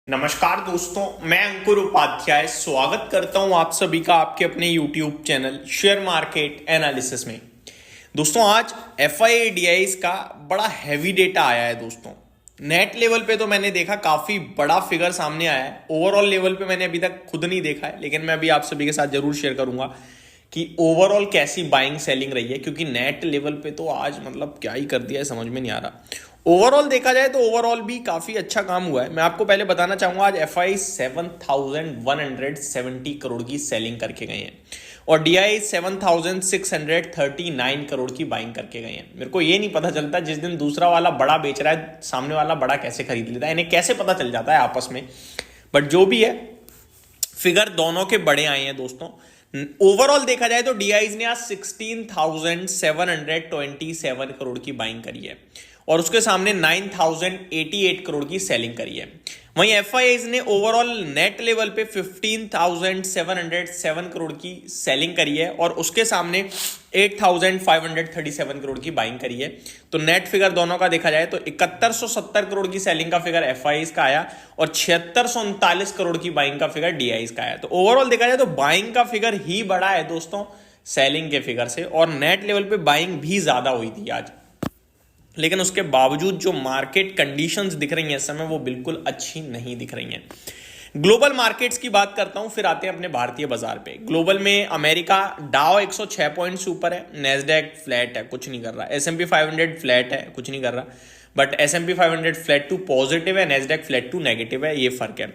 नमस्कार दोस्तों, मैं अंकुर उपाध्याय स्वागत करता हूं आप सभी का आपके अपने YouTube channel share market analysis में। दोस्तों आज FII का बड़ा हैवी डेटा आया है। दोस्तों नेट लेवल पे तो मैंने देखा काफी बड़ा फिगर सामने आया है। ओवरऑल लेवल पे मैंने अभी तक खुद नहीं देखा है, लेकिन मैं अभी आप सभी के साथ जरूर शेयर करूंगा कि ओवरऑल कैसी बाइंग सेलिंग रही है, क्योंकि नेट लेवल पे तो आज मतलब क्या ही कर दिया है समझ में नहीं आ रहा। ओवरऑल देखा जाए तो ओवरऑल भी काफी अच्छा काम हुआ है। मैं आपको पहले बताना चाहूंगा आज FI 7,170 करोड़ की सेलिंग करके गए हैं और DI 7,639 करोड़ की बाइंग करके गए हैं। मेरे को ये नहीं पता चलता जिस दिन दूसरा वाला बड़ा बेच रहा है सामने वाला बड़ा कैसे खरीद लेता है, इन्हें कैसे पता चल जाता है आपस में। बट जो भी है फिगर दोनों के बड़े आए हैं दोस्तों। ओवरऑल देखा जाए तो DIs ने आज 16,727 करोड़ की बाइंग करी है और उसके सामने 9,088 करोड़ की सेलिंग करी है। वहीं FIIs ने ओवरऑल नेट लेवल पे 15,707 करोड़ की सेलिंग करी है और उसके सामने 8,537 करोड़ की बाइंग करी है। तो नेट फिगर दोनों का देखा जाए तो 7170 करोड़ की सेलिंग का फिगर FIIs का आया और 7639 करोड़ की बाइंग का फिगर DIs का आया। तो ओवरऑल देखा जाए तो बाइंग का फिगर ही बड़ा है दोस्तों सेलिंग के फिगर से, और नेट लेवल पे बाइंग भी ज्यादा हुई थी आज। लेकिन उसके बावजूद जो मार्केट कंडीशंस दिख रही हैं इस समय वो बिल्कुल अच्छी नहीं दिख रही हैं। ग्लोबल मार्केट्स की बात करता हूं, फिर आते हैं अपने भारतीय बाजार पे। ग्लोबल में अमेरिका डाउ 106 पॉइंट से ऊपर है, नेस्डैक फ्लैट है, कुछ नहीं कर रहा। S&P 500 फ्लैट है, कुछ नहीं कर रहा। But S&P 500 flat to positive है, नेस्डैक फ्लैट टू नेगेटिव है, ये फर्क है।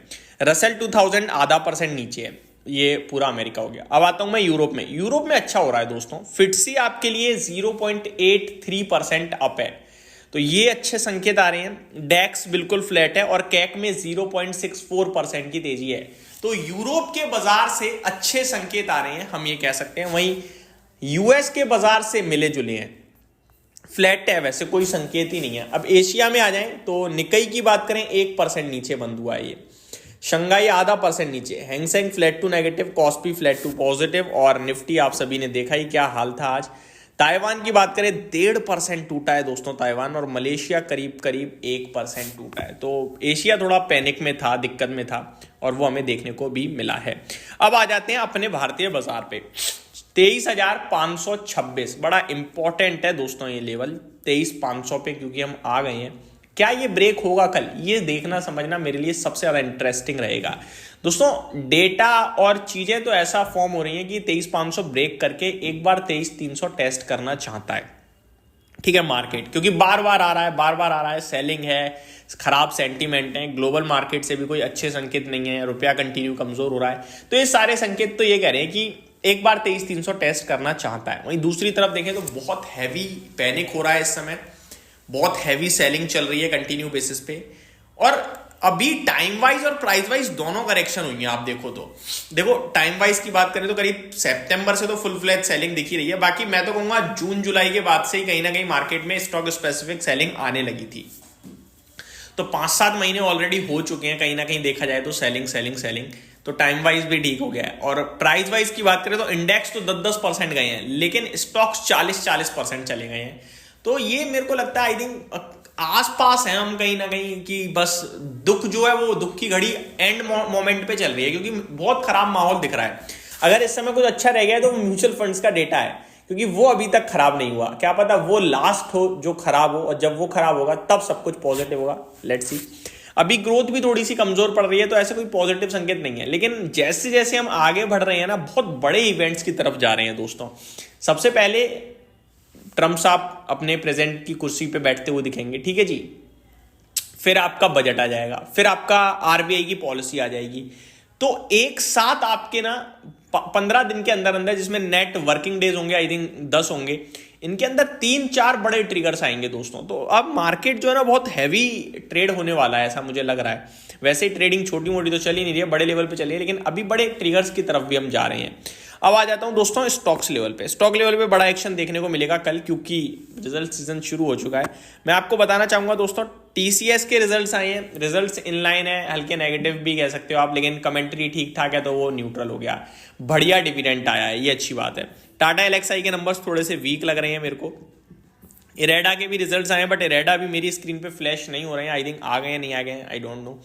रसेल 2000 आधा % नीचे है। ये पूरा अमेरिका हो गया। अब आता हूं मैं यूरोप में। यूरोप में अच्छा हो रहा है दोस्तों। फिटसी आपके लिए 0.83% अप है, तो ये अच्छे संकेत आ रहे हैं। डैक्स बिल्कुल फ्लैट है और कैक में 0.64% की तेजी है। तो यूरोप के बाजार से अच्छे संकेत आ रहे हैं, हम ये कह सकते हैं। वहीं यूएस के बाजार से मिले जुले हैं, फ्लैट है, वैसे कोई संकेत ही नहीं है। अब एशिया में आ जाएं तो निकाई की बात करें 1% नीचे बंद हुआ है। ये शंघाई आधा % नीचे, Hang Seng flat to negative, Kospi flat to positive और निफ्टी आप सभी ने देखा ही क्या हाल था आज। ताइवान की बात करें 1.5% टूटा है दोस्तों ताइवान, और मलेशिया करीब करीब 1% टूटा है। तो एशिया थोड़ा पैनिक में था, दिक्कत में था, और वो हमें देखने को भी मिला है। अब आ जाते हैं अपने भारतीय बाजार पे। 23,526 बड़ा इंपॉर्टेंट है दोस्तों ये लेवल 23,500 पे, क्योंकि हम आ गए हैं। क्या ये ब्रेक होगा कल, ये देखना समझना मेरे लिए सबसे ज्यादा इंटरेस्टिंग रहेगा दोस्तों। डेटा और चीजें तो ऐसा फॉर्म हो रही हैं कि 23,500 ब्रेक करके एक बार 23,300 टेस्ट करना चाहता है, ठीक है मार्केट, क्योंकि बार बार आ रहा है, सेलिंग है, खराब सेंटीमेंट है, ग्लोबल मार्केट से भी कोई अच्छे संकेत नहीं है, रुपया कंटिन्यू कमजोर हो रहा है। तो ये सारे संकेत तो ये कह रहे हैं कि एक बार 23,300 टेस्ट करना चाहता है। वहीं दूसरी तरफ देखें तो बहुत हैवी पैनिक हो रहा है इस समय, बहुत हैवी सेलिंग चल रही है कंटिन्यू बेसिस पे, और अभी टाइम वाइज और प्राइस वाइज दोनों करेक्शन हुई है। आप देखो तो देखो टाइम वाइज की बात करें तो करीब सितंबर से तो फुल फ्लैज सेलिंग दिखी रही है। बाकी मैं तो कहूंगा जून जुलाई के बाद से ही कहीं ना कहीं मार्केट में स्टॉक स्पेसिफिक सेलिंग आने लगी थी। तो 5-7 महीने ऑलरेडी हो चुके हैं कहीं ना कहीं देखा जाए तो सेलिंग। तो टाइम वाइज भी ठीक हो गया है। और प्राइस वाइज की बात करें तो इंडेक्स तो 10% गए हैं, लेकिन स्टॉक्स 40% चले गए हैं। तो ये मेरे को लगता है आई थिंक आसपास है हम कहीं ना कहीं कि बस दुख जो है वो दुख की घड़ी एंड मोमेंट पे चल रही है, क्योंकि बहुत खराब माहौल दिख रहा है। अगर इस समय कुछ अच्छा रह गया तो म्यूचुअल फंड्स का डेटा है, क्योंकि वो अभी तक खराब नहीं हुआ। क्या पता वो लास्ट हो जो खराब हो, और जब वो खराब होगा तब सब कुछ पॉजिटिव होगा। Let's see. अभी ग्रोथ भी थोड़ी सी कमजोर पड़ रही है, तो ऐसे कोई पॉजिटिव संकेत नहीं है। लेकिन जैसे जैसे हम आगे बढ़ रहे हैं ना, बहुत बड़े इवेंट्स की तरफ जा रहे हैं दोस्तों। सबसे पहले ट्रम्प साहब अपने प्रेजेंट की कुर्सी पे बैठते हुए दिखेंगे, ठीक है जी। फिर आपका बजट आ जाएगा, फिर आपका RBI की पॉलिसी आ जाएगी। तो एक साथ आपके ना 15 दिन के अंदर अंदर, जिसमें नेट वर्किंग डेज होंगे आई थिंक 10 होंगे, इनके अंदर 3-4 बड़े ट्रिगर्स आएंगे दोस्तों। तो अब मार्केट जो है ना बहुत हैवी ट्रेड होने वाला है, ऐसा मुझे लग रहा है। वैसे ही ट्रेडिंग छोटी मोटी तो चल ही नहीं रही है, बड़े लेवल पे चली है, लेकिन अभी बड़े ट्रिगर्स की तरफ भी हम जा रहे हैं। अब आ जाता हूं दोस्तों स्टॉक्स लेवल पे। स्टॉक लेवल पे बड़ा एक्शन देखने को मिलेगा कल, क्योंकि रिजल्ट सीजन शुरू हो चुका है। मैं आपको बताना चाहूंगा दोस्तों, TCS के रिजल्ट्स आए हैं। रिजल्ट्स इनलाइन है, हल्के नेगेटिव भी कह सकते हो आप, लेकिन कमेंट्री ठीक ठाक है तो वो न्यूट्रल हो गया। बढ़िया डिविडेंड आया है, ये अच्छी बात है। टाटा LXI के नंबर्स थोड़े से वीक लग रहे हैं मेरे को। इरेडा के भी रिजल्ट्स आए हैं, बट इरेडा भी मेरी स्क्रीन पे फ्लैश नहीं हो रहे हैं। आई थिंक आ गए नहीं आ गए, आई डोंट नो।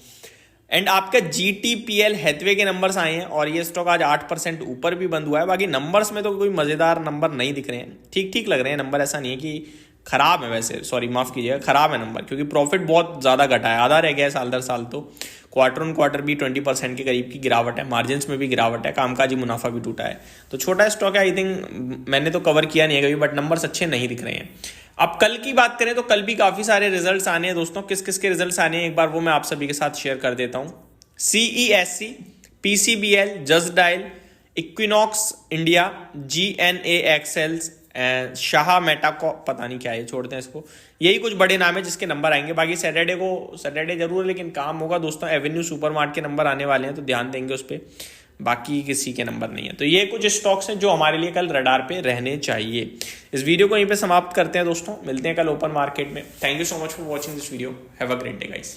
एंड आपका GTPL हैथवे के नंबर्स आए हैं और ये स्टॉक आज 8% ऊपर भी बंद हुआ है। बाकी नंबर्स में तो कोई मजेदार नंबर नहीं दिख रहे हैं, ठीक ठीक लग रहे हैं नंबर, ऐसा नहीं है कि खराब है, वैसे सॉरी माफ कीजिएगा, खराब है नंबर, क्योंकि प्रॉफिट बहुत ज्यादा घटा है, आधा रह गया है साल दर साल। तो क्वार्टर ऑन क्वार्टर भी 20% के करीब की गिरावट है, मार्जिन में भी गिरावट है, कामकाजी मुनाफा भी टूटा है। तो छोटा स्टॉक है, आई थिंक मैंने तो कवर किया नहीं है कभी, बट नंबर्स अच्छे नहीं दिख रहे हैं। अब कल की बात करें तो कल भी काफी सारे रिजल्ट्स आने हैं दोस्तों। किस किस के रिजल्ट्स आने हैं एक बार वो मैं आप सभी के साथ शेयर कर देता हूं। CESC, PCBL, just dial, equinox India, GNAXL, Shah Meta को पता नहीं क्या है, छोड़ते हैं इसको। यही कुछ बड़े नाम है जिसके नंबर आएंगे। बाकी सैटरडे जरूर है, लेकिन काम होगा दोस्तों। एवेन्यू सुपरमार्ट के नंबर आने वाले हैं तो ध्यान देंगे उस पर, बाकी किसी के नंबर नहीं है। तो ये कुछ स्टॉक्स हैं जो हमारे लिए कल रडार पे रहने चाहिए। इस वीडियो को यहीं पे समाप्त करते हैं दोस्तों, मिलते हैं कल ओपन मार्केट में। Thank you so much for watching this video, have a great day guys.